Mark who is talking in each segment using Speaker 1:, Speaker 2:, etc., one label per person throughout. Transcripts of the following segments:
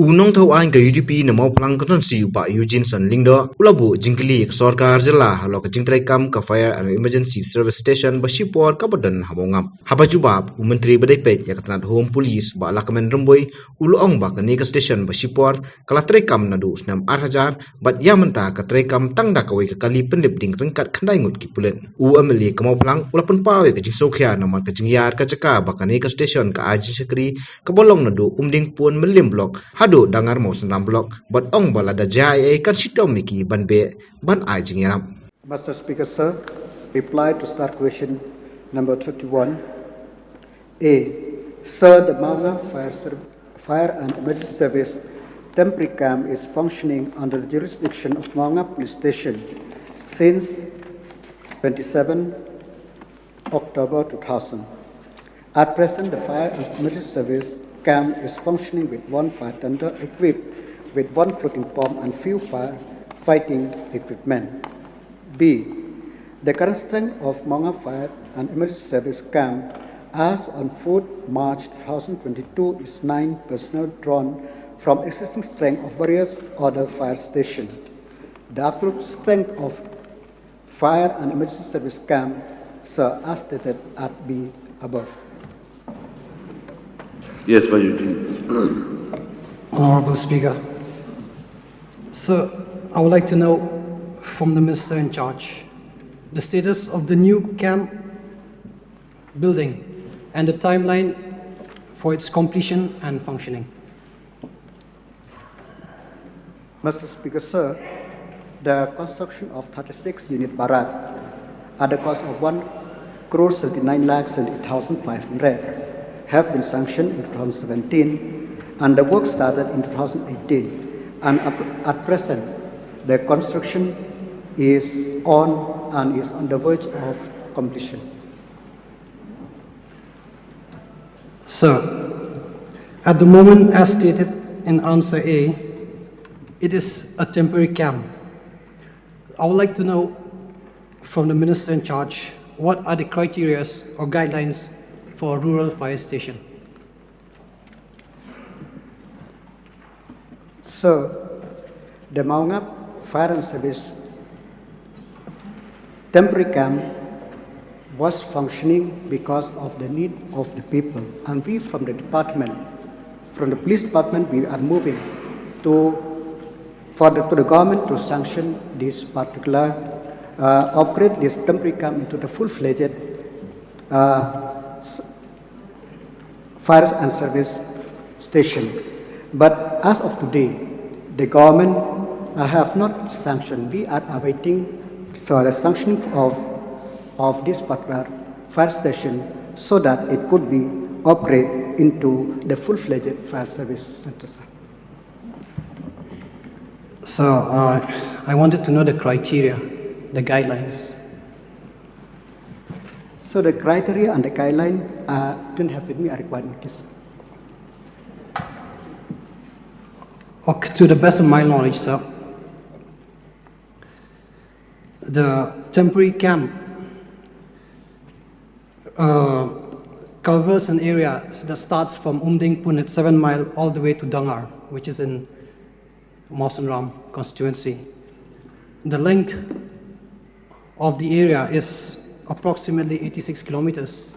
Speaker 1: Unong thau ang UDP na Mawphlang constituency upa Eugene Sonlingdo ulabu jingkylli sarkar jilla halok jingtreikam ka fire and emergency service station ba shipor ka badan Mawngap hapajubab menteri badaipe yakatnat home police ba lakamen remboy ulong ba ka nika station ba shipor kala treikam nadu snam 8000 bat yamanta ka treikam tangda kawai ka kali pendip ding rengkat khandai ngut ki pulen MLA Mawphlang ulapan pawe ka jingsokya naman ka jingyar ka caka ba ka nika station ka aji sekri ka bolong nadu umding pun melim blok hado dangar mo senam blok but ong balada jaya kan sitom miki banbe ban ai jingiram.
Speaker 2: Mr. Speaker, sir, reply to start question number 51. A. Sir, the Mawngap Fire and Emergency Service temporary camp is functioning under the jurisdiction of Mawngap Police Station since 27 October 2000. At present, the Fire and Emergency Service camp is functioning with one fire tender equipped with one floating pump and few fighting equipment. B. The current strength of Mawngap Fire and Emergency Service camp as on 4th March 2022 is 9 personnel drawn from existing strength of various other fire stations. The absolute strength of Fire and Emergency Service camp, sir, as stated at B above.
Speaker 3: Yes, by Eugene.
Speaker 4: Honorable Speaker. Sir, I would like to know from the Minister in charge the status of the new camp building and the timeline for its completion and functioning.
Speaker 2: Mr. Speaker, sir, the construction of 36 unit barrack at the cost of 1,39,78,500 have been sanctioned in 2017 and the work started in 2018, and at present the construction is on and is on the verge of completion.
Speaker 4: Sir, at the moment as stated in answer A, it is a temporary camp. I would like to know from the Minister in charge what are the criteria or guidelines for a rural fire station.
Speaker 2: So, the Mawngap Fire and Service temporary camp was functioning because of the need of the people, and we from the department, from the police department, we are moving to the government to sanction this particular upgrade this temporary camp into the full-fledged fire and service station. But as of today, the government have not sanctioned. We are awaiting for the sanctioning of this particular fire station so that it could be upgraded into the full-fledged fire service center.
Speaker 4: So I wanted to know the criteria, the guidelines.
Speaker 2: So the criteria and the guideline don't have with me. I require notice.
Speaker 4: Okay, to the best of my knowledge, sir, the temporary camp covers an area that starts from Umding Punit 7 mile all the way to Dangar, which is in Mawphlang constituency. The length of the area is approximately 86 kilometers,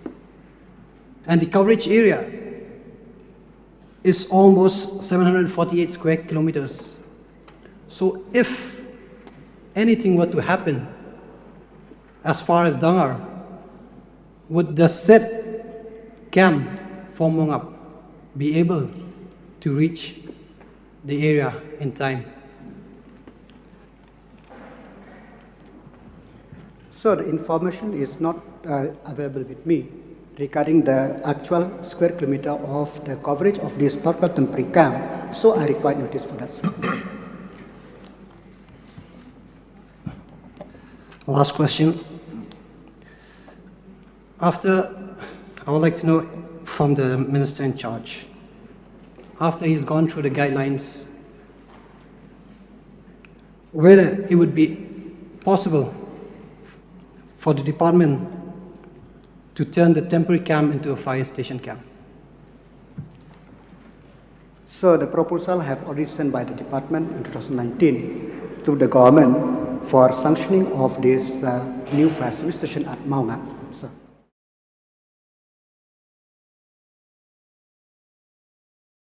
Speaker 4: and the coverage area is almost 748 square kilometers. So if anything were to happen as far as Dangar, would the said camp for Mawngap be able to reach the area in time?
Speaker 2: So the information is not available with me regarding the actual square kilometer of the coverage of this particular temporary camp. So I require notice for that, sir.
Speaker 4: Last question. I would like to know from the Minister in charge, after he's gone through the guidelines, whether it would be possible for the department to turn the temporary camp into a fire station camp.
Speaker 2: So the proposal have already sent by the department in 2019 to the government for sanctioning of this new fire service station at Mawngap.